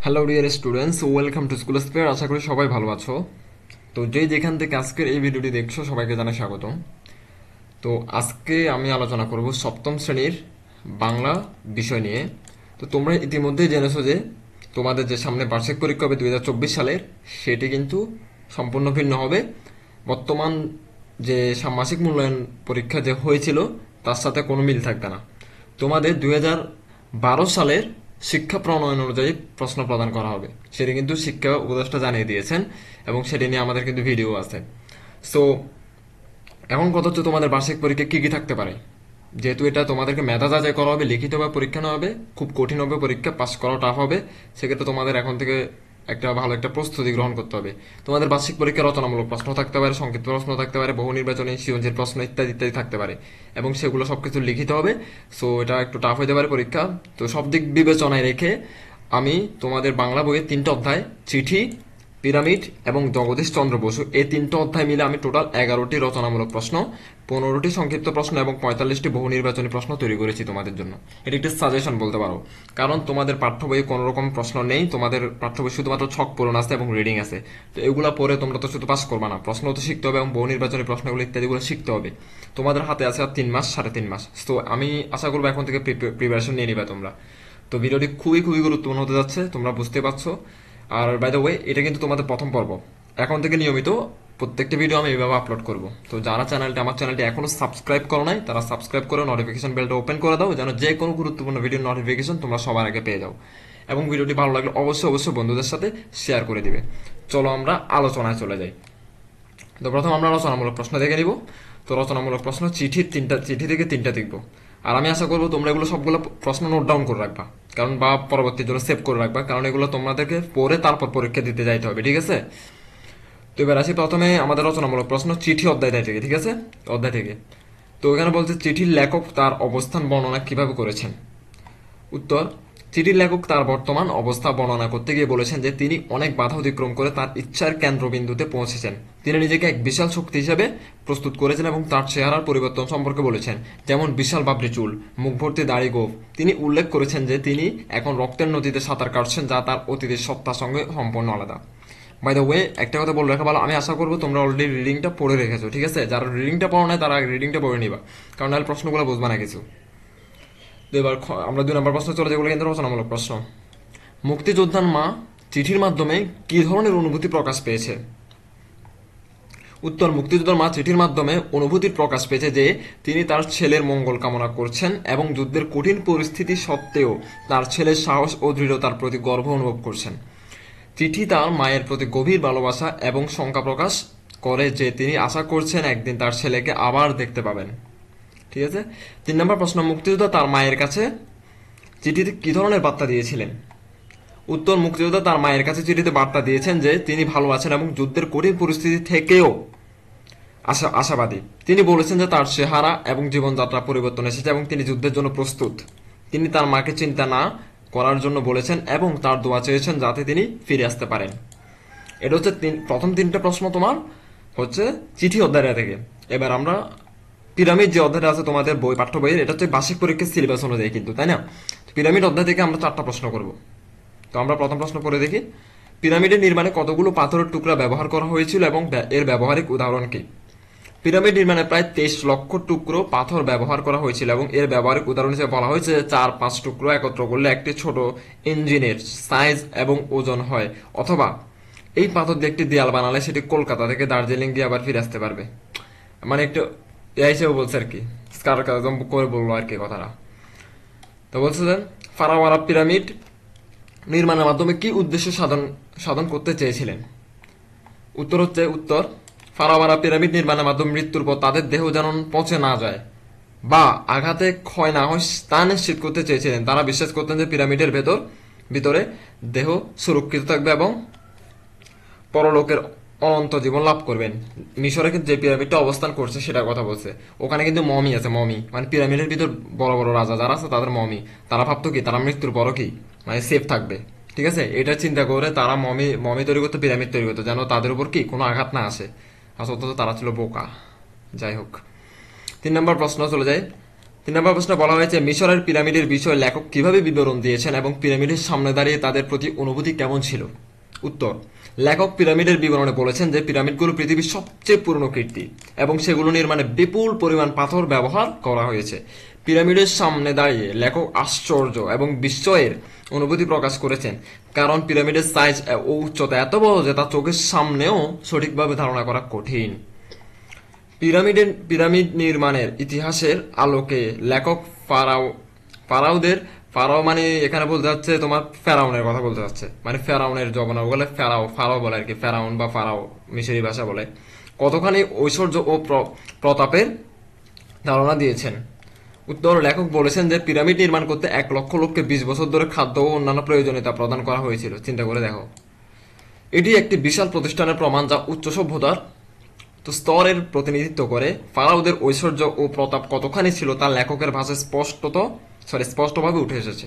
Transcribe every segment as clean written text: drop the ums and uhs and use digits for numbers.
Hello dear students, welcome to school spare. আশা করি সবাই ভালো আছো। তো যেখান থেকে আজকের এই ভিডিওটি দেখছো সবাইকে জানাই স্বাগতম। তো আজকে আমি আলোচনা করব সপ্তম শ্রেণীর বাংলা বিষয় নিয়ে। তো তোমরা ইতিমধ্যেই জেনেছো যে তোমাদের যে সামনে বার্ষিক পরীক্ষা হবে 2024 সালের, সেটি কিন্তু সম্পূর্ণ ভিন্ন হবে। বর্তমান যে ষান্মাসিক মূল্যায়ন পরীক্ষা যে হয়েছিল তার সাথে কোনো মিল থাকবে না। তোমাদের 2012 সালের শিক্ষা প্রণয়ন অনুযায়ী প্রশ্ন প্রদান করা হবে, সেটি কিন্তু শিক্ষা উপদেষ্টা জানিয়ে দিয়েছেন এবং সেটি নিয়ে আমাদের কিন্তু ভিডিও আছে। সো এখন কথা হচ্ছে তোমাদের বার্ষিক পরীক্ষা কি কি থাকতে পারে। যেহেতু এটা তোমাদেরকে মেধা যাচাই করা হবে, লিখিতভাবে পরীক্ষা নেওয়া হবে, খুব কঠিন হবে পরীক্ষা, পাস করা টাফ হবে। সেক্ষেত্রে তোমাদের এখন থেকে একটা ভালো একটা প্রস্তুতি গ্রহণ করতে হবে। তোমাদের বার্ষিক পরীক্ষা রচনামূলক প্রশ্ন থাকতে পারে, সংক্ষিপ্ত প্রশ্ন থাকতে পারে, বহু নির্বাচনী সৃজনশীল প্রশ্ন ইত্যাদি ইত্যাদি থাকতে পারে এবং সেগুলো সবকিছু লিখিত হবে। সো এটা একটু টাফ হতে পারে পরীক্ষা। তো সব দিক বিবেচনায় রেখে আমি তোমাদের বাংলা বইয়ের 3টা অধ্যায়, চিঠি, পিরামিড এবং জগদীশ চন্দ্র বসু, এই 3টা অধ্যায় মিলে আমি টোটাল 11টি রচনামূলক প্রশ্ন, 15টি সংক্ষিপ্ত প্রশ্ন এবং 45টি বহু নির্বাচনী প্রশ্ন তৈরি করেছি তোমাদের জন্য। এটি একটি সাজেশন বলতে পারো, কারণ তোমাদের পাঠ্য বইয়ে কোনো রকম প্রশ্ন নেই। তোমাদের পাঠ্য বই শুধুমাত্র ছক পূরণ আছে এবং রিডিং আছে। তো এগুলো পড়ে তোমরা তো শুধু পাস করবা না, প্রশ্ন তো শিখতে হবে এবং বহু নির্বাচনী প্রশ্নগুলো ইত্যাদিগুলো শিখতে হবে। তোমাদের হাতে আছে আর 3 মাস, 3.5 মাস। তো আমি আশা করবো এখন থেকে প্রিপারেশন নিয়ে নিবা তোমরা। তো ভিডিওটি খুবই খুবই গুরুত্বপূর্ণ হতে যাচ্ছে, তোমরা বুঝতে পারছো। আর বাই দ্য ওয়ে, এটা কিন্তু তোমাদের প্রথম পর্ব। এখন থেকে নিয়মিত প্রত্যেকটা ভিডিও আমি এইভাবে আপলোড করব। তো যারা আমার চ্যানেলটি এখনো সাবস্ক্রাইব করো নাই, তারা সাবস্ক্রাইব করে নোটিফিকেশন বেলটা ওপেন করে দাও, যেন যে কোনো গুরুত্বপূর্ণ ভিডিওর নোটিফিকেশন তোমরা সবার আগে পেয়ে যাও। এবং ভিডিওটি ভালো লাগলে অবশ্যই অবশ্যই বন্ধুদের সাথে শেয়ার করে দিবে। চলো আমরা আলোচনায় চলে যাই। তো প্রথম আমরা রচনামূলক প্রশ্ন দেখে নিব। তো রচনামূলক প্রশ্ন চিঠি থেকে 3টা দেখবো। আর আমি আশা করবো তোমরা এগুলো সবগুলো প্রশ্ন নোট ডাউন করে রাখবা, কারণ বা পরবর্তীর জন্য সেভ করে রাখবা, কারণ এগুলো তোমাদেরকে পড়ে তারপর পরীক্ষা দিতে যাইতে হবে, ঠিক আছে? তো এবার আসি প্রথমে আমাদের রচনামূলক প্রশ্ন চিঠি অধ্যায় থেকে, ঠিক আছে? অধ্যায় থেকে। তো এখানে বলছে চিঠির লেখক তার অবস্থান বর্ণনা কিভাবে করেছেন। উত্তর: চিঠির লেখক তার বর্তমান অবস্থা বর্ণনা করতে গিয়ে বলেছেন যে তিনি অনেক বাধা অতিক্রম করে তার ইচ্ছার কেন্দ্রবিন্দুতে পৌঁছেছেন। তিনি নিজেকে এক বিশাল শক্তি হিসেবে প্রস্তুত করেছেন এবং তার চেহারার পরিবর্তন সম্পর্কে বলেছেন, যেমন বিশাল বাবরি চুল, মুখ ভর্তি দাড়ি গোঁফ। তিনি উল্লেখ করেছেন যে তিনি এখন রক্তের নদীতে সাঁতার কাটছেন, যা তার অতীতের সত্তার সঙ্গে সম্পূর্ণ আলাদা। বাই দ্য ওয়ে, একটা কথা বলে রাখা ভালো, আমি আশা করবো তোমরা অলরেডি রিডিংটা পড়ে রেখেছো, ঠিক আছে? যারা রিডিংটা পড়ো নাই তারা রিডিংটা পড়ে নিবা, কারণ নাহলে প্রশ্নগুলো বুঝবা না কিছু। তো এবার আমরা 2 নম্বর প্রশ্ন চলে, যেগুলো কিন্তু রচনামূলক প্রশ্ন। মুক্তিযোদ্ধার মা চিঠির মাধ্যমে কি ধরনের অনুভূতি প্রকাশ পেয়েছে। উত্তর: মুক্তিযোদ্ধার মা চিঠির মাধ্যমে অনুভূতির প্রকাশ পেয়েছে যে তিনি তার ছেলের মঙ্গল কামনা করছেন এবং যুদ্ধের কঠিন পরিস্থিতি সত্ত্বেও তার ছেলের সাহস ও দৃঢ়তার প্রতি গর্ব অনুভব করছেন। চিঠি তার মায়ের প্রতি গভীর ভালোবাসা এবং শঙ্কা প্রকাশ করে যে তিনি আশা করছেন একদিন তার ছেলেকে আবার দেখতে পাবেন, ঠিক আছে? 3 নম্বর প্রশ্ন, মুক্তিযোদ্ধা তার মায়ের কাছে চিঠিতে কি ধরনের বার্তা দিয়েছিলেন। উত্তর: মুক্তিযোদ্ধা তার মায়ের কাছে চিঠিতে বার্তা দিয়েছেন যে তিনি ভালো আছেন এবং যুদ্ধের কঠিন পরিস্থিতি থেকেও আশাবাদী। তিনি বলেছেন যে তার চেহারা এবং জীবনযাত্রা পরিবর্তন এসেছে এবং তিনি যুদ্ধের জন্য প্রস্তুত। তিনি তার মাকে চিন্তা না করার জন্য বলেছেন এবং তার দোয়া চেয়েছেন যাতে তিনি ফিরে আসতে পারেন। এটা হচ্ছে প্রথম 3টে প্রশ্ন তোমার হচ্ছে চিঠি অধ্যায় থেকে। এবার আমরা পিরামিড যে অধ্যায়টা আছে তোমাদের বই, পাঠ্য বইয়ের, এটা হচ্ছে বার্ষিক পরীক্ষার সিলেবাস অনুযায়ী কিন্তু, তাই না? পিরামিড অধ্যায় থেকে আমরা 4টা প্রশ্ন করব। তো আমরা প্রথম প্রশ্ন করে দেখি, পিরামিডের নির্মাণে কতগুলো পাথরের টুকরা ব্যবহার করা হয়েছিল এবং এর ব্যবহারিক উদাহরণ কি। পিরামিড নির্মাণে প্রায় 23 লক্ষ টুকরো পাথর ব্যবহার করা হয়েছিল এবং এর ব্যবহারিক উদাহরণ হিসেবে বলা হয়েছে 4-5 টুকরো একত্র করলে একটি ছোট ইঞ্জিনের সাইজ এবং ওজন হয়, অথবা এই পাথর দিয়ে একটি দেয়াল বানালে সেটি কলকাতা থেকে দার্জিলিং গিয়ে আবার ফিরে আসতে পারবে। মানে একটু হিসেবে বলছে আর কি, স্কারকাজম করে বললো আর কি কথাটা। তো বলছে যে ফারাওয়ারা পিরামিড নির্মাণের মাধ্যমে কি উদ্দেশ্য সাধন করতে চেয়েছিলেন। উত্তর: ফারাওয়ারা পিরামিড নির্মাণের মাধ্যমে মৃত্যুর পর তাদের দেহ যেন পচে না যায় বা আঘাতে ক্ষয় না হয় তা নিশ্চিত করতে চেয়েছিলেন। তারা বিশ্বাস করতেন যে পিরামিডের ভিতরে দেহ সুরক্ষিত থাকবে এবং পরলোকের অনন্ত জীবন লাভ করবেন। মিশরে কিন্তু যে পিরামিডটা অবস্থান করছে সেটার কথা বলছে, ওখানে কিন্তু মমি আছে, মমি মানে পিরামিডের ভিতর বড় বড় রাজা যারা আছে তাদের মমি। তারা ভাবতো কি তারা মৃত্যুর পরও কি মানে সেফ থাকবে, ঠিক আছে? এটা চিন্তা করে তারা মমি তৈরি করতো, পিরামিড তৈরি করতো, যেন তাদের উপর কি কোনো আঘাত না আসে। আসলে তো তারা ছিল বোকা। যাই হোক, 3 নম্বর প্রশ্ন চলে যায়। তিন নম্বর প্রশ্ন বলা হয়েছে মিশরের পিরামিডের বিষয়ে লেখক কিভাবে বিবরণ দিয়েছেন এবং পিরামিডের সামনে দাঁড়িয়ে তাদের প্রতি অনুভূতি কেমন ছিল। উত্তর, লেখক পিরামিডের বিবরণে বলেছেন যে পিরামিডগুলো পৃথিবীর সবচেয়ে পুরনো কীর্তি এবং সেগুলো নির্মাণে বিপুল পরিমাণ পাথর ব্যবহার করা হয়েছে। পিরামিডের সামনে দাঁড়িয়ে লেখক আশ্চর্য এবং বিস্ময়ের অনুভূতি প্রকাশ করেছেন, কারণ পিরামিডের সাইজ ও উচ্চতা এত বড় যে তা চোখের সামনেও সঠিকভাবে ধারণা করা কঠিন। পিরামিড নির্মাণের ইতিহাসের আলোকে লেখক ফারাও মানে এখানে বলতে যাচ্ছে তোমার ফেরাউনের কথা বলতে যাচ্ছে, মানে ফেরাউনের জমানা বলে ফারাও বলে আর কি, ফেরাউন বা ফারাও মিশরি ভাষা বলে, কতখানি ঐশ্বর্য ও প্রতাপের ধারণা দিয়েছেন। উত্তর, লেখক বলেছেন যে পিরামিড নির্মাণ করতে 1,00,000 লোককে 20 বছর ধরে খাদ্য ও অন্যান্য প্রয়োজনীয়তা প্রদান করা হয়েছিল। চিন্তা করে দেখো, এটি একটি বিশাল প্রতিষ্ঠানের প্রমাণ যা উচ্চ সভ্যতার স্তরের প্রতিনিধিত্ব করে। ফারাওদের ঐশ্বর্য ও প্রতাপ কতখানি ছিল তা লেখকের ভাষায় স্পষ্টভাবে উঠে এসেছে।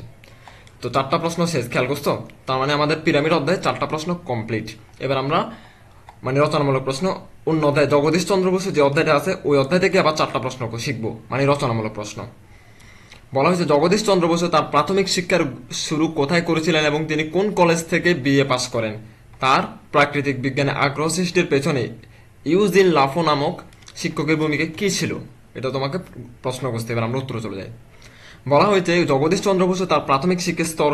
তো 4টা প্রশ্ন শেষ, খেয়াল করছো? তার মানে আমাদের পিরামিড অধ্যায়ে 4টা প্রশ্ন কমপ্লিট। এবার আমরা মানে রচনামূলক প্রশ্ন অন্য অধ্যায় জগদীশ চন্দ্র বসু যে অধ্যায়টা আছে ওই অধ্যায় থেকে আবার 4টা প্রশ্ন শিখবো, মানে রচনামূলক প্রশ্ন। বলা হয়েছে জগদীশ চন্দ্র বসু তার প্রাথমিক শিক্ষার শুরু কোথায় করেছিলেন এবং তিনি কোন কলেজ থেকে বিএ পাস করেন। তার প্রাকৃতিক বিজ্ঞানে আগ্রহ সৃষ্টির পেছনে ইউজিন লাফো নামক শিক্ষকের ভূমিকা কি ছিল, এটা তোমাকে প্রশ্ন করতে। এবার আমরা উত্তর চলে যাই। বলা হয়েছে জগদীশ চন্দ্র বসু তার প্রাথমিক শিক্ষার স্তর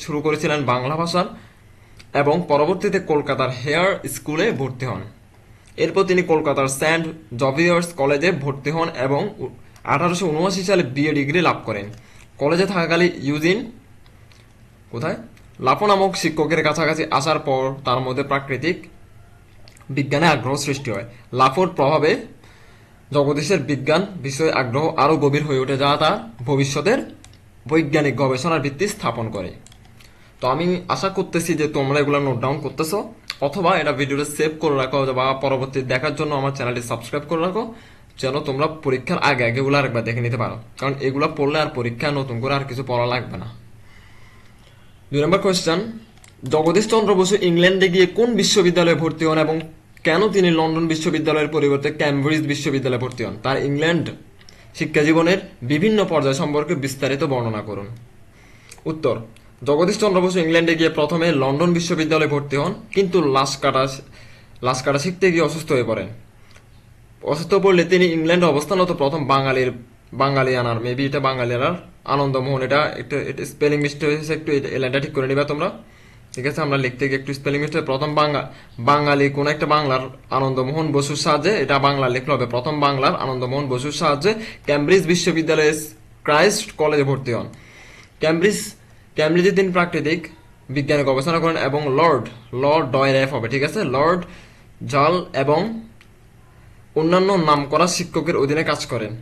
শুরু করেছিলেন বাংলা ভাষার এবং পরবর্তীতে কলকাতার হেয়ার স্কুলে ভর্তি হন। এরপর তিনি কলকাতার সেন্ট জভিয়ার্স কলেজে ভর্তি হন এবং 1879 সালে বিএ ডিগ্রি লাভ করেন। কলেজে থাকাকালে ইউজিন লাফো নামক শিক্ষকের কাছাকাছি আসার পর তার মধ্যে প্রাকৃতিক বিজ্ঞানে আগ্রহ সৃষ্টি হয়। লাফোর প্রভাবে জগদীশের বিজ্ঞান বিষয়ে আগ্রহ আরও গভীর হয়ে ওঠে, যা তার ভবিষ্যতের বৈজ্ঞানিক গবেষণার ভিত্তি স্থাপন করে। তো আমি আশা করতেছি যে তোমরা এগুলো নোট ডাউন করতেছো, অথবা এটা ভিডিওটা সেভ করে রাখো বা পরবর্তী দেখার জন্য আমার চ্যানেলটি সাবস্ক্রাইব করে রাখো, যেন তোমরা পরীক্ষার আগে এগুলো আরেকবার দেখে নিতে পারো, কারণ এগুলো পড়লে আর পরীক্ষা নতুন করে আর কিছু পড়া লাগবে না। 2 নম্বর কোয়েশ্চেন, জগদীশ চন্দ্র বসু ইংল্যান্ডে গিয়ে কোন বিশ্ববিদ্যালয়ে ভর্তি হন এবং কেন তিনি লন্ডন বিশ্ববিদ্যালয়ের পরিবর্তে ক্যামব্রিজ বিশ্ববিদ্যালয়ে ভর্তি হন। তার ইংল্যান্ড শিক্ষাজীবনের বিভিন্ন পর্যায় সম্পর্কে বিস্তারিত বর্ণনা করুন। উত্তর, জগদীশ চন্দ্র বসু ইংল্যান্ডে গিয়ে প্রথমে লন্ডন বিশ্ববিদ্যালয়ে ভর্তি হন, কিন্তু লাশ কাটা শিখতে গিয়ে অসুস্থ হয়ে পড়েন। অসুস্থ পড়লে তিনি ইংল্যান্ডে অবস্থানরত প্রথম বাঙালিয়ানার আনন্দমোহন, এটা একটু স্পেলিং মিস্টেক হয়েছে, একটু এই লাইনটা ঠিক করে নিবা তোমরা, ঠিক আছে? আমরা লিখতে গিয়ে একটু স্পেলিং মিস্টেক, প্রথম বাঙালি কোন একটা বাংলার আনন্দমোহন বসুর সাহায্যে, এটা বাংলা লিখলে হবে, প্রথম বাংলার আনন্দমোহন বসুর সাহায্যে ক্যামব্রিজ বিশ্ববিদ্যালয়ে ক্রাইস্ট কলেজে ভর্তি হন। ক্যামব্রিজে তিনি প্রাকৃতিক বিজ্ঞানে গবেষণা করেন এবং লর্ড ডয়ের হবে, ঠিক আছে, লর্ড জাল এবং অন্যান্য নামকরা শিক্ষকের অধীনে কাজ করেন।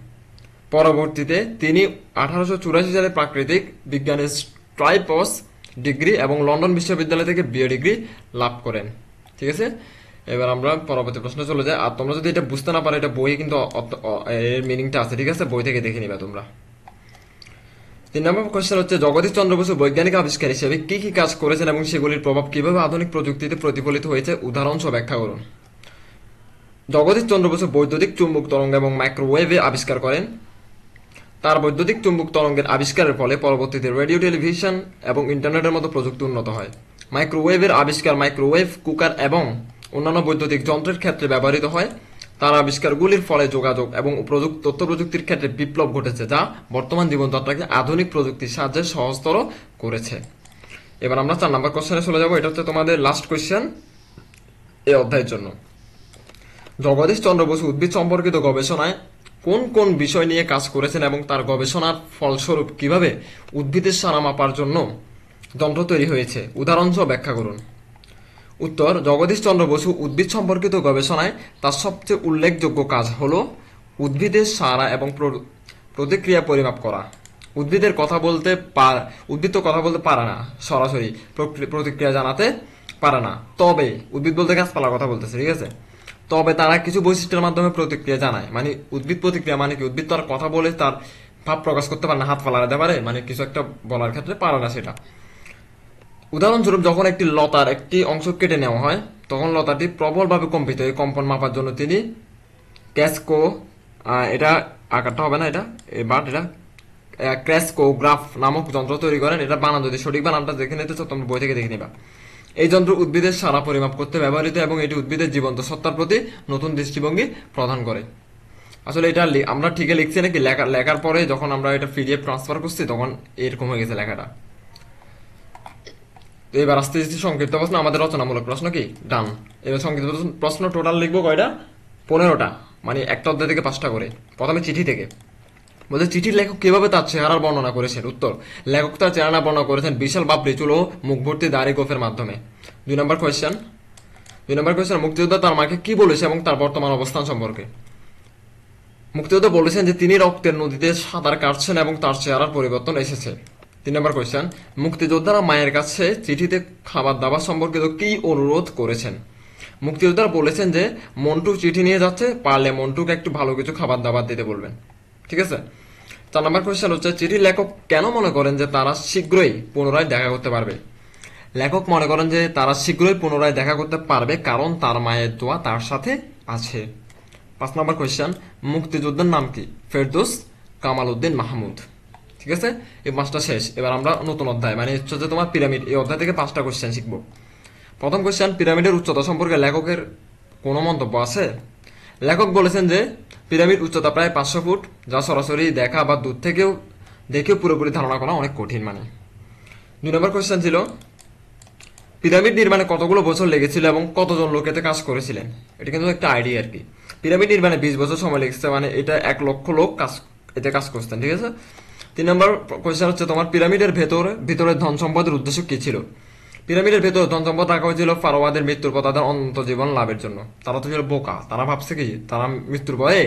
পরবর্তীতে তিনি 1884 সালে প্রাকৃতিক বিজ্ঞানের ট্রাইপস ডিগ্রি এবং লন্ডন বিশ্ববিদ্যালয় থেকে বিএ ডিগ্রি লাভ করেন। ঠিক আছে, এবার আমরা পরবর্তী প্রশ্ন চলে যাই। আর তোমরা যদি এটা বুঝতে না পারো, এটা বই কিন্তু এর মিনিংটা আছে, ঠিক আছে, বই থেকে দেখে নিবা তোমরা। 3 নম্বর কোয়েশ্চেন হচ্ছে জগদীশ চন্দ্র বসু বৈজ্ঞানিক আবিষ্কার হিসেবে কি কি কাজ করেছেন এবং সেগুলির প্রভাব কিভাবে আধুনিক প্রযুক্তিতে প্রতিফলিত হয়েছে উদাহরণ সহ ব্যাখ্যা করুন। জগদীশ চন্দ্র বসু বৈদ্যুতিক চুম্বক তরঙ্গ এবং মাইক্রোওয়েভে আবিষ্কার করেন। তার বৈদ্যুতিক চুম্বক তরঙ্গের আবিষ্কারের ফলে পরবর্তীতে রেডিও, টেলিভিশন এবং ইন্টারনেটের মতো প্রযুক্তি উন্নত হয়। মাইক্রোওয়েভের আবিষ্কার মাইক্রোওয়েভ কুকার এবং অন্যান্য বৈদ্যুতিক যন্ত্রের ক্ষেত্রে ব্যবহৃত হয়। তার আবিষ্কারগুলির ফলে যোগাযোগ এবং তথ্য প্রযুক্তির ক্ষেত্রে বিপ্লব ঘটেছে, যা বর্তমান জীবনযাত্রাকে আধুনিক প্রযুক্তির সাহায্যে সহজতর করেছে। এবার আমরা 4 নম্বর কোশ্চেনে চলে যাব। এটা হচ্ছে তোমাদের লাস্ট কোশ্চেন এই অধ্যায়ের জন্য। জগদীশ চন্দ্র বসু উদ্ভিদ সম্পর্কিত গবেষণায় কোন কোন বিষয় নিয়ে কাজ করেছেন এবং তার গবেষণার ফলস্বরূপ কিভাবে উদ্ভিদের সারা মাপার জন্য যন্ত্র তৈরি হয়েছে উদাহরণ সহ ব্যাখ্যা করুন। উত্তর, জগদীশ চন্দ্র বসু উদ্ভিদ সম্পর্কিত গবেষণায় তার সবচেয়ে উল্লেখযোগ্য কাজ হল উদ্ভিদের সারা এবং প্রতিক্রিয়া পরিমাপ করা। উদ্ভিদ তো কথা বলতে পারে না, সরাসরি প্রতিক্রিয়া জানাতে পারে না, তবে উদ্ভিদ বলতে গাছপালার কথা বলতেছে, ঠিক আছে, তবে তারা কিছু বৈশিষ্ট্যের মাধ্যমে প্রতিক্রিয়া জানায়। মানে উদ্ভিদ প্রতিক্রিয়া মানে কি, উদ্ভিদ তার কথা বলে তার ভাব প্রকাশ করতে পারে না, হাত ফালাতে পারে, মানে কিছু একটা বলার ক্ষেত্রে পারে না সেটা। উদাহরণস্বরূপ, যখন একটি লতার একটি অংশ কেটে নেওয়া হয় তখন লতাটি প্রবলভাবে কম্পিত। এই কম্পন মাপার জন্য তিনি এটা আকারটা হবে না, এটা ক্রেসকোগ্রাফ নামক যন্ত্র তৈরি করেন। এটা বানান যদি সঠিক বানানটা দেখে নিতে চাও তোমরা বই থেকে দেখে নিবা। এই যন্ত্র উদ্ভিদের সারা পরিমাপ করতে ব্যবহৃত এবং এটি উদ্ভিদের জীবন্ত সত্তার প্রতি নতুন দৃষ্টিভঙ্গি প্রদান করে। আসলে এটা আমরা ঠিকই লিখছি নাকি, লেখার পরে যখন আমরা এটা পিডিএফ ট্রান্সফার করছি তখন এরকম হয়ে গেছে লেখাটা। তো এবার আস্তে আস্তে সংক্ষিপ্ত প্রশ্ন, আমাদের রচনামূলক প্রশ্ন কি ডান। এবার সংক্ষিপ্ত প্রশ্ন টোটাল লিখবো কয়টা, 15টা, মানে একটা অধ্যায় থেকে 5টা করে। প্রথমে চিঠি থেকে বলছে চিঠির লেখক কিভাবে তার চেহারার বর্ণনা করেছেন। উত্তর, লেখক তার চেহারা বর্ণনা করেছেন বিশাল বাবরি চুল ও মুখ ভর্তি দাড়ি গোফের মাধ্যমে। 2 নম্বর কোয়েশ্চেন, মুক্তিযোদ্ধা তার মাকে কি বলেছে এবং তার বর্তমান অবস্থান সম্পর্কে। মুক্তিযোদ্ধা বলেছেন যে তিনি রক্তের নদীতে সাঁতার কাটছেন এবং তার চেহারার পরিবর্তন এসেছে। 3 নম্বর কোয়েশ্চেন, মুক্তিযোদ্ধারা মায়ের কাছে চিঠিতে খাবার দাবার সম্পর্কিত কি অনুরোধ করেছেন। মুক্তিযোদ্ধারা বলেছেন যে মন্টু চিঠি নিয়ে যাচ্ছে, পারলে মন্টুকে একটু ভালো কিছু খাবার দাবার দিতে বলবেন। ঠিক আছে। 4 নম্বর কোয়েশ্চেন হচ্ছে চিঠির লেখক কেন মনে করেন যে তারা শীঘ্রই পুনরায় দেখা করতে পারবে। লেখক মনে করেন যে তারা শীঘ্রই পুনরায় দেখা করতে পারবে কারণ তার মায়ের দোয়া তার সাথে আছে। 5 নম্বর কোয়েশ্চেন, মুক্তিযোদ্ধার নাম কি। ফেরদৌস কামাল উদ্দিন মাহমুদ। ঠিক আছে, এই 5টা শেষ। এবার আমরা নতুন অধ্যায়, মানে হচ্ছে তোমার পিরামিড, এই অধ্যায় থেকে 5টা কোয়েশ্চেন শিখবো। প্রথম কোয়েশ্চেন, পিরামিডের উচ্চতা সম্পর্কে লেখকের কোনো মন্তব্য আছে। লেখক বলেছেন যে পিরামিড উচ্চতা প্রায় 500 ফুট, যা সরাসরি দেখা বা দূর থেকেও দেখেও পুরোপুরি ধারণা করা অনেক কঠিন। মানে 2 নম্বর কোয়েশ্চেন ছিল পিরামিড নির্মাণে কতগুলো বছর লেগেছিল এবং কতজন লোক এতে কাজ করেছিলেন। এটা কিন্তু একটা আইডিয়া আর কি। পিরামিড নির্মাণে 20 বছর সময় লেগেছে, মানে এটা 1 লক্ষ লোক এতে কাজ করতেন। ঠিক আছে। 3 নম্বর কোয়েশ্চেন হচ্ছে তোমার পিরামিডের ভিতরে ধন সম্পদের উদ্দেশ্য কি ছিল। পিরামিডের ভেতরে ধন সম্পদ রাখা হয়েছিল ফারাওয়াদের মৃত্যুর পর তাদের অনন্ত জীবন লাভের জন্য। তারা তো ছিল বোকা, তারা ভাবছে কি তারা মৃত্যুর পরে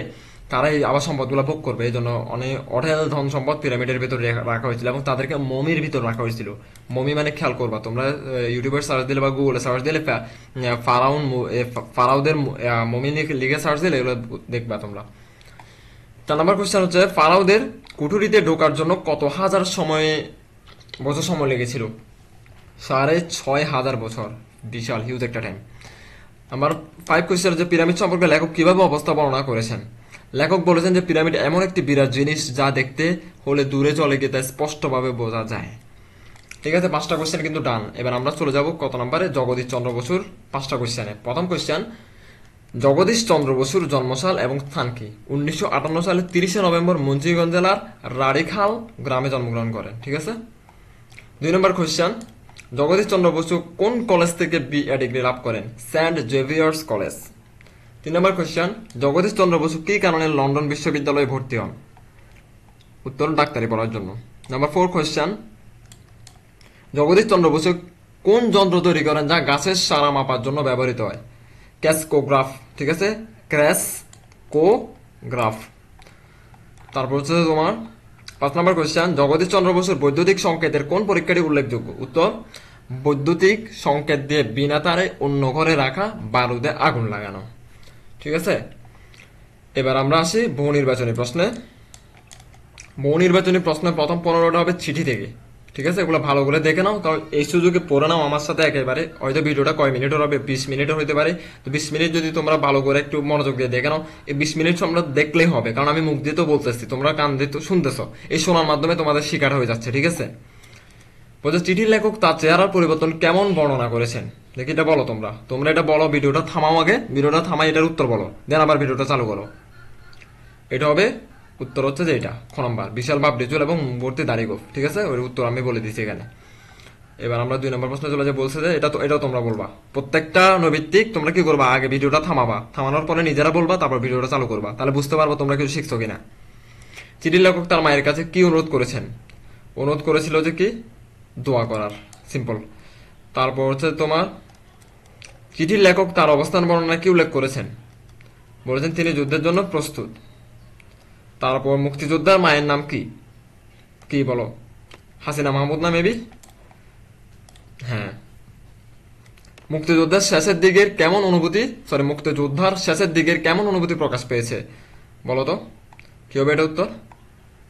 তারাই আবার সম্পদগুলো ভোগ করবে, এই জন্য অনেক অঢেল ধন সম্পদ পিরামিডের ভেতরে রাখা হয়েছিল এবং তাদেরকে মমির ভিতর রাখা হয়েছিল। মমি মানে খেয়াল করবা তোমরা, ইউটিউবে সার্চ দিলে বা গুগলে সার্চ দিলে ফারাওদের মমি লিখে সার্চ দিলে এগুলো দেখবা তোমরা। 4 নম্বর কোয়েশ্চেন হচ্ছে ফারাওদের কুঠুরিতে ঢোকার জন্য কত হাজার বছর সময় লেগেছিল। 6,500 বছর, বিশাল হিউজ একটা টাইম। আমার 5 কোয়েশ্চেন হচ্ছে পিরামিড সম্পর্কে লেখক কিভাবে অবস্থা বর্ণনা করেছেন। লেখক বলেছেন যে পিরামিড এমন একটি বিরাট জিনিস যা দেখতে হলে দূরে চলে গিয়ে তা স্পষ্টভাবে বোঝা যায়। ঠিক আছে, 5টা কোয়েশ্চেন কিন্তু ডান। এবার আমরা চলে যাব কত নম্বরে, জগদীশ চন্দ্র বসুর 5টা কোয়েশ্চেনে। প্রথম কোয়েশ্চেন, জগদীশ চন্দ্র বসুর জন্মসাল এবং স্থান কি। 1958 সালে 30 নভেম্বর মুন্সিগঞ্জ জেলার রাড়িখাল গ্রামে জন্মগ্রহণ করেন। ঠিক আছে। 2 নম্বর কোয়েশ্চেন, জগদীশ চন্দ্র বসু কোন কলেজ থেকে বিএ ডিগ্রি লাভ করেন। Saint Xavier's college. 3 নম্বর কোয়েশ্চেন, জগদীশ চন্দ্র বসু কি কারণে লন্ডন বিশ্ববিদ্যালয়ে ভর্তি হন। উত্তর, ডাক্তারি পড়ার জন্য। নাম্বার 4 কোয়েশ্চেন, জগদীশ চন্দ্র বসু কোন যন্ত্র তৈরি করেন যা গাছের সারা মাপার জন্য ব্যবহৃত হয়। ক্রেসকোগ্রাফ। ঠিক আছে, ক্রেসকোগ্রাফ। তারপর হচ্ছে তোমার 5 নম্বর কোয়েশ্চেন, জগদীশ চন্দ্র বসুর বৈদ্যুতিক সংকেতের কোন পরীক্ষাটি উল্লেখযোগ্য। উত্তর, বৈদ্যুতিক সংকেত দিয়ে বিনা তারে অন্য ঘরে রাখা বারুদে আগুন লাগানো। ঠিক আছে। এবার আমরা আসি বহু নির্বাচনী প্রশ্নে। বহু নির্বাচনী প্রশ্নের প্রথম 15টা হবে চিঠি থেকে। ঠিক আছে, এগুলো ভালো করে দেখে নাও, কারণ এই সুযোগে পড়ে নাও আমার সাথে একেবারে। হয়তো ভিডিওটা কয় মিনিটের হবে, 20 মিনিটের হতে পারে। তো 20 মিনিট যদি তোমরা ভালো করে একটু মনোযোগ দিয়ে দেখে নাও, এই 20 মিনিট তোমরা দেখলেই হবে, কারণ আমি মুখ দিয়ে তো বলতেছি, তোমরা কান দিয়ে তো শুনতেছ, এই শোনার মাধ্যমে তোমাদের শিকার হয়ে যাচ্ছে। ঠিক আছে। বলছে চিঠির লেখক তার চেহারার পরিবর্তন কেমন বর্ণনা করেছেন। দেখি এটা বলো তোমরা এটা বলো, ভিডিওটা থামাও আগে, ভিডিওটা থামাই এটার উত্তর বলো, দেন আবার ভিডিওটা চালু করো। এটা হবে উত্তর হচ্ছে যে এটা খ নম্বর, বিশাল বাবরি চুল এবং ভর্তি দাড়ি গোঁফ। ঠিক আছে, ওই উত্তর আমি বলে দিচ্ছি এখানে। এবার আমরা 2 নম্বর প্রশ্নে চলে যে বলছে যে এটাও তোমরা বলবা। প্রত্যেকটা নৈবিত্তিক তোমরা কি করবা, আগে ভিডিওটা থামানোর পরে নিজেরা বলবা, তারপর ভিডিওটা চালু করবা, তাহলে বুঝতে পারবো তোমরা কিছু শিখছো কিনা। চিঠির লেখক তার মায়ের কাছে কি অনুরোধ করেছেন। অনুরোধ করেছিল যে কি, দোয়া করার, সিম্পল। তারপর হচ্ছে তোমার চিঠির লেখক তার অবস্থান বর্ণনা কি উল্লেখ করেছেন। বলেছেন তিনি যুদ্ধের জন্য প্রস্তুত। তারপর মুক্তিযোদ্ধার মায়ের নাম কি, কি বলো, হাসিনা মাহমুদ না মেবি, হ্যাঁ। মুক্তিযোদ্ধার শেষের দিকের কেমন অনুভূতি প্রকাশ পেয়েছে বলো তো, কি হবে এটা উত্তর।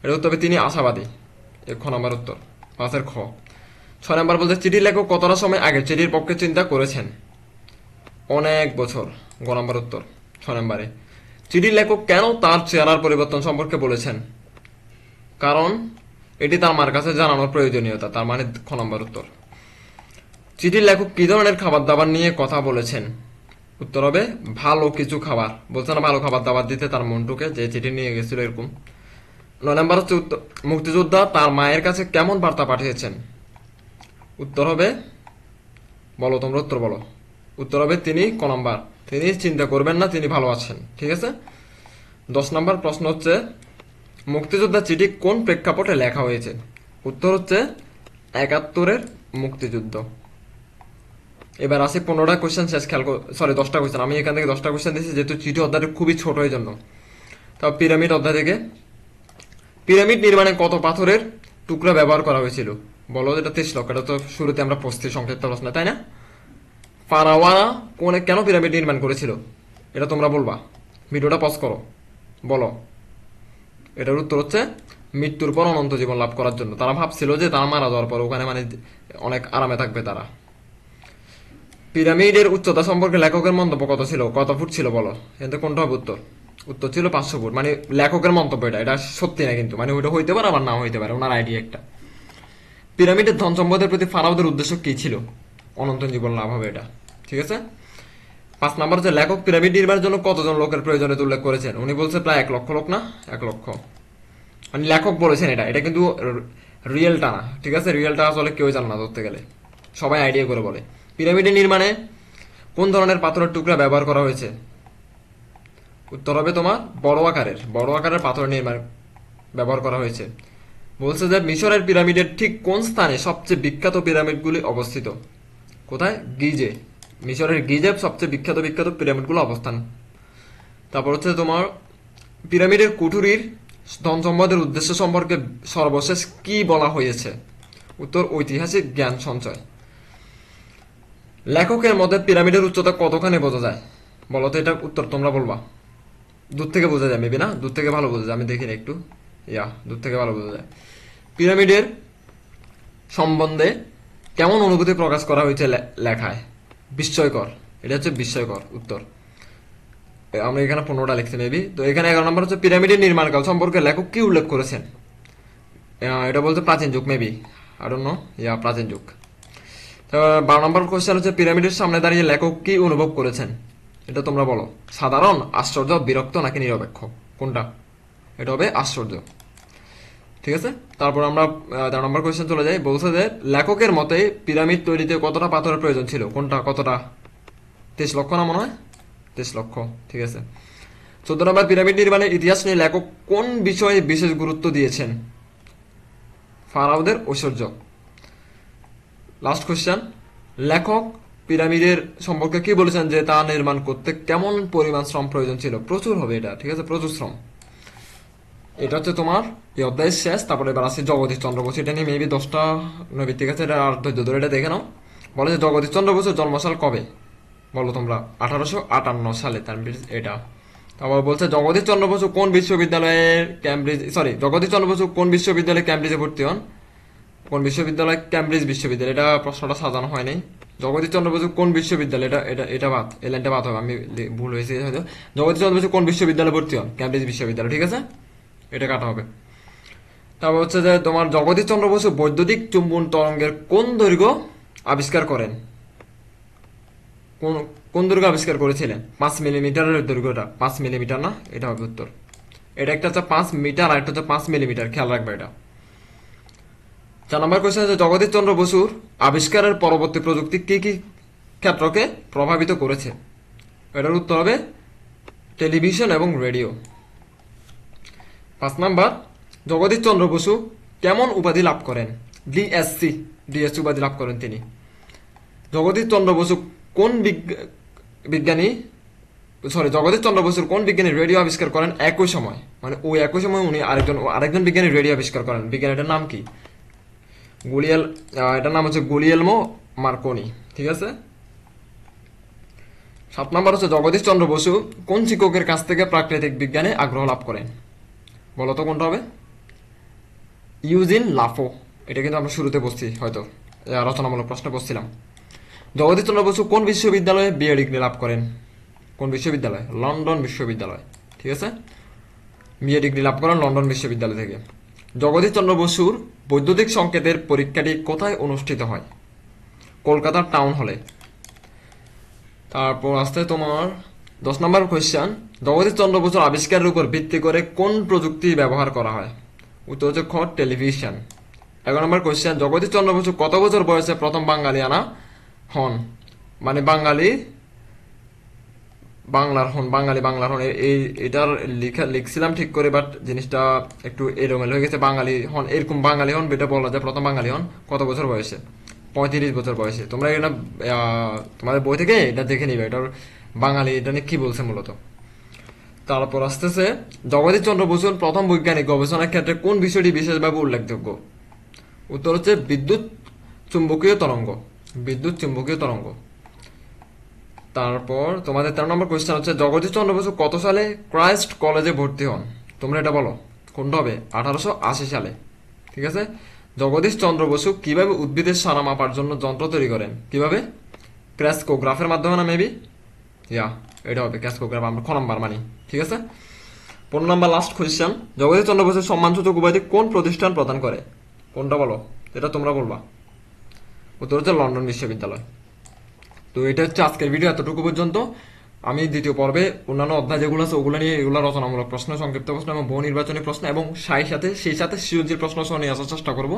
এটা উত্তর হবে তিনি আশাবাদী, খ নম্বর উত্তর, 5-এর খ। 6 নম্বর বলতে চিঠির লেখক কতটা সময় আগে চিঠির পক্ষে চিন্তা করেছেন। অনেক বছর, গ নম্বর উত্তর 6 নম্বরে। চিঠির লেখক কেন তার চেহারার পরিবর্তন সম্পর্কে বলেছেন। কারণ এটি তার মার কাছে জানানোর প্রয়োজনীয়তা, তার মানে খ নম্বর উত্তর। চিঠির লেখক কি ধরনের খাবার দাবার নিয়ে কথা বলেছেন? উত্তর হবে ভালো কিছু খাবার। বলছে না ভালো খাবার দাবার দিতে তার মন্টুকে, যে চিঠি নিয়ে গেছিল এরকম। 9 নম্বর হচ্ছে মুক্তিযোদ্ধা তার মায়ের কাছে কেমন বার্তা পাঠিয়েছেন? উত্তর হবে, বলো তোমরা উত্তর বলো। উত্তর হবে তিনি ক নম্বর, তিনি চিন্তা করবেন না, তিনি ভালো আছেন। ঠিক আছে। 10 নম্বর প্রশ্ন হচ্ছে মুক্তিযোদ্ধা চিঠি কোন প্রেক্ষাপটে লেখা হয়েছে? উত্তর হচ্ছে 71-এর মুক্তিযুদ্ধ। এবার আসি 15টা কোয়েশ্চেন শেষ, খেয়াল, সরি 10টা কোয়েশ্চেন। আমি এখান থেকে 10টা কোয়েশ্চেন দিয়েছি যেহেতু চিঠি অধ্যায়টা খুবই ছোট এই জন্য। তাও পিরামিড অধ্যায় থেকে, পিরামিড নির্মাণে কত পাথরের টুকরা ব্যবহার করা হয়েছিল? বলো, এটা 23 লক্ষ। এটা তো শুরুতে আমরা পড়ছি সংক্ষিপ্ত প্রশ্ন, তাই না? ফারাওয়ারা কেন পিরামিড নির্মাণ করেছিল? এটা তোমরা বলবা, ভিডিওটা পজ করো, বলো। এটার উত্তর হচ্ছে মৃত্যুর পর অনন্ত জীবন লাভ করার জন্য। তারা ভাবছিল যে তারা মারা যাওয়ার পর ওখানে মানে অনেক আরামে থাকবে তারা। পিরামিডের উচ্চতা সম্পর্কে লেখকের মন্তব্য কত ছিল, কত ফুট ছিল বলো? কিন্তু কোনটা হবে উত্তর? উত্তর ছিল 500 ফুট। মানে লেখকের মন্তব্য, এটা সত্যি না কিন্তু, মানে ওইটা হইতে পারে আবার না হইতে পারে, ওনার আইডিয়া একটা। পিরামিডের ধন সম্পদের প্রতি ফারাওদের উদ্দেশ্য কি ছিল? অনন্ত জীবন লাভ হবে এটা। ঠিক আছে। 5 নাম্বার হচ্ছে লেখক পিরামিড নির্মাণের জন্য কতজন লোকের প্রয়োজনীয়তা উল্লেখ করেছেন? উনি বলছে প্রায় 1 লক্ষ লোক, না 1 লক্ষ। মানে লেখক বলেছেন এটা, এটা কিন্তু রিয়েলটা না। ঠিক আছে, রিয়েলটা আসলে কেউ জানে না ধরতে গেলে, সবাই আইডিয়া করে বলে। পিরামিডের নির্মাণে কোন ধরনের পাথরের টুকরা ব্যবহার করা হয়েছে? উত্তর হবে তোমার বড় আকারের পাথর নির্মাণ ব্যবহার করা হয়েছে। বলছে যে মিশরের পিরামিডের ঠিক কোন স্থানে সবচেয়ে বিখ্যাত পিরামিডগুলি অবস্থিত? কোথায়? গিজে। মিশরের গিজে সবচেয়ে বিখ্যাত বিখ্যাত পিরামিডগুলো অবস্থান। তারপর হচ্ছে তোমার পিরামিডের কুঠুরির ধন সম্পদের উদ্দেশ্য সম্পর্কে সর্বশেষ কি বলা হয়েছে? উত্তর ঐতিহাসিক জ্ঞান সঞ্চয়। লেখকের মতে পিরামিডের উচ্চতা কতখানি বোঝা যায়? বলো তো, এটা উত্তর তোমরা বলবা। দূর থেকে বোঝা যায় মেবি, না? দূর থেকে ভালো বোঝা যায়, আমি দেখিনি একটু, দূর থেকে ভালো বোঝা যায়। পিরামিডের সম্বন্ধে কেমন অনুভূতি প্রকাশ করা হয়েছে লেখায়? বিস্ময়কর। এটা হচ্ছে বিস্ময়কর উত্তর। আমরা এখানে 15টা লিখছি মেবি। তো এখানে 11 নম্বর হচ্ছে পিরামিডের নির্মাণকাল সম্পর্কে লেখক কি উল্লেখ করেছেন? এটা বলতে প্রাচীন যুগ মেবি, আই ডোন্ট নো, প্রাচীন যুগ। তো 12 নম্বর কোশ্চেন হচ্ছে পিরামিডের সামনে দাঁড়িয়ে লেখক কি অনুভব করেছেন? এটা তোমরা বলো। সাধারণ, আশ্চর্য, বিরক্ত নাকি নিরপেক্ষ? কোনটা? এটা হবে আশ্চর্য। ঠিক আছে। তারপর আমরা 13 নম্বর কোয়েশ্চেন চলে যাই। বলছে যে লেখকের মতে পিরামিড তৈরিতে কতটা পাথরের প্রয়োজন ছিল? কোনটা, কতটা? 23 লক্ষ না মনে হয়? 23 লক্ষ। ঠিক আছে। 14 নম্বর পিরামিড নির্মাণের ইতিহাস নিয়ে লেখক কোন বিষয়ে বিশেষ গুরুত্ব দিয়েছেন? ফারাওদের ঐশ্বর্য। লাস্ট কোয়েশ্চেন, লেখক পিরামিডের সম্পর্কে কি বলেছেন যে তা নির্মাণ করতে কেমন পরিমাণ শ্রম প্রয়োজন ছিল? প্রচুর হবে এটা। ঠিক আছে, প্রচুর শ্রম। এটা হচ্ছে তোমার এই অধ্যায়ের শেষ। তারপরে এবার আসছে জগদীশ চন্দ্র বসু। এটা নিয়ে মেবি 10টা নবী। ঠিক আছে, এটা আর ধৈর্য ধরে এটা দেখে নাও। বলে যে জগদীশ চন্দ্র বসুর জন্মসাল কবে? বলো তোমরা। 1858 সালে। তার এটা। তারপর বলছে জগদীশ চন্দ্র বসু কোন বিশ্ববিদ্যালয়ের জগদীশ চন্দ্র বসু কোন বিশ্ববিদ্যালয়ে ক্যামব্রিজে ভর্তি হন? কোন বিশ্ববিদ্যালয়? ক্যামব্রিজ বিশ্ববিদ্যালয়। এটা প্রশ্নটা সাজানো হয়নি। জগদীশ চন্দ্র বসু কোন বিশ্ববিদ্যালয়? এটা এটা এটা বাদ, এই লাইনটা বাদ হবে, আমি ভুল হয়েছে হয়তো। জগদীশ চন্দ্র বসু কোন বিশ্ববিদ্যালয়ে ভর্তি হন? ক্যামব্রিজ বিশ্ববিদ্যালয়। ঠিক আছে, এটা কাটা হবে। তারপর হচ্ছে যে তোমার জগদীশ চন্দ্র বসু বৈদ্যুতিক চুম্বন তরঙ্গের কোন দৈর্ঘ্য আবিষ্কার করেন? কোন কোন দৈর্ঘ্য আবিষ্কার করেছিলেন? 5 মিলিমিটারের দৈর্ঘ্যটা। 5 মিলিমিটার না? এটা হবে উত্তর। এটা একটা হচ্ছে 5 মিটার আর একটা হচ্ছে 5 মিলিমিটার, খেয়াল রাখবে এটা। 4 নম্বর কোয়েশ্চেন হচ্ছে জগদীশ চন্দ্র বসুর আবিষ্কারের পরবর্তী প্রযুক্তি কি কি ক্ষেত্রকে প্রভাবিত করেছে? এটার উত্তর হবে টেলিভিশন এবং রেডিও। 5 নাম্বার, জগদীশ চন্দ্র বসু কেমন উপাধি লাভ করেন? ডিএসসি উপাধি লাভ করেন তিনি। জগদীশ চন্দ্র বসু কোন জগদীশ চন্দ্র বসুর কোন বিজ্ঞানী রেডিও আবিষ্কার করেন একই সময়? মানে ওই একই সময় উনি আরেকজন বিজ্ঞানী রেডিও আবিষ্কার করেন। বিজ্ঞানীটার নাম কি? এটার নাম হচ্ছে গুলিয়েলমো মার্কনি। ঠিক আছে। 7 নম্বর হচ্ছে জগদীশ চন্দ্র বসু কোন শিক্ষকের কাছ থেকে প্রাকৃতিক বিজ্ঞানে আগ্রহ লাভ করেন? বলতো কোনটা হবে? Eugene Lafont. এটা কিন্তু আমরা শুরুতে বসছি, হয়তো রচনামূলক প্রশ্ন বসছিলাম। জগদীশ চন্দ্র বসু কোন বিশ্ববিদ্যালয়ে বিএ ডিগ্রি লাভ করেন? কোন বিশ্ববিদ্যালয়? লন্ডন বিশ্ববিদ্যালয়। ঠিক আছে, বিএ ডিগ্রি লাভ করেন লন্ডন বিশ্ববিদ্যালয় থেকে। জগদীশ চন্দ্র বসুর বৈদ্যুতিক সংকেতের পরীক্ষাটি কোথায় অনুষ্ঠিত হয়? কলকাতার টাউন হলে। তারপর আসতে তোমার 10 নম্বর কোয়েশ্চেন, জগদীশ চন্দ্র বসুর আবিষ্কারের উপর ভিত্তি করে কোন প্রযুক্তি ব্যবহার করা হয়? উত্তর হচ্ছে খ, টেলিভিশন। 11 নম্বর কোয়েশ্চেন, জগদীশ চন্দ্র বসু কত বছর বয়সে প্রথম বাঙালিয়ানা হন? মানে বাঙালির হন এটার লিখছিলাম ঠিক করে, বাট জিনিসটা একটু এলোমেলো হয়ে গেছে। বাঙালি হন, এরকম বাঙালি হন এটা বলা যায়। প্রথম বাঙালি হন কত বছর বয়সে? 35 বছর বয়সে। তোমরা এটা তোমাদের বই থেকে এটা দেখে নিবে, এটার বাঙালি এটা নিয়ে কি বলছে মূলত। তারপর আসতেছে, জগদীশ চন্দ্র বসুর প্রথম বৈজ্ঞানিক গবেষণার ক্ষেত্রে কোন বিষয়টি বিশেষভাবে উল্লেখযোগ্য? উত্তর হচ্ছে বিদ্যুৎ চুম্বকীয় তরঙ্গ। বিদ্যুৎ চুম্বকীয় তরঙ্গ। তারপর তোমাদের 13 নম্বর কোয়েশ্চেন হচ্ছে, জগদীশ চন্দ্র বসু কত সালে ক্রাইস্ট কলেজে ভর্তি হন? তোমরা এটা বলো কোনটা হবে? 1880 সালে। ঠিক আছে। জগদীশ চন্দ্র বসু কিভাবে উদ্ভিদের সারা মাপার জন্য যন্ত্র তৈরি করেন? কিভাবে? ক্র্যাস্কোগ্রাফের মাধ্যমে না মেবি? ইয়া, এটা হবে ক্র্যাস্কোগ্রাফ। আমরা খ নাম্বার মানি। ঠিক আছে। 15 নম্বর লাস্ট কোয়েশ্চেন, জগদীশ চন্দ্র বসুর সম্মানসূচক উপাধি কোন প্রতিষ্ঠান প্রদান করে? কোনটা বলো? এটা তোমরা বলবা। উত্তর হচ্ছে লন্ডন বিশ্ববিদ্যালয়। তো এটা হচ্ছে আজকের ভিডিও, এতটুকু পর্যন্ত। আমি দ্বিতীয় পর্বে অন্যান্য অধ্যায় যেগুলো আছে ওগুলো নিয়ে, এগুলো রচনামূলক প্রশ্ন, সংক্ষিপ্ত প্রশ্ন এবং বহু নির্বাচনী প্রশ্ন এবং সেই সাথে সৃজনশীল প্রশ্ন সহ নিয়ে আসার চেষ্টা করবো।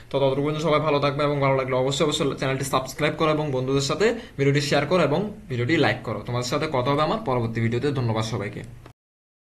তো ততটুকু পর্যন্ত সবাই ভালো থাকবে এবং ভালো লাগলে অবশ্যই চ্যানেলটি সাবস্ক্রাইব করো এবং বন্ধুদের সাথে ভিডিওটি শেয়ার করো এবং ভিডিওটি লাইক করো। তোমাদের সাথে কথা হবে আমার পরবর্তী ভিডিওতে। ধন্যবাদ সবাইকে।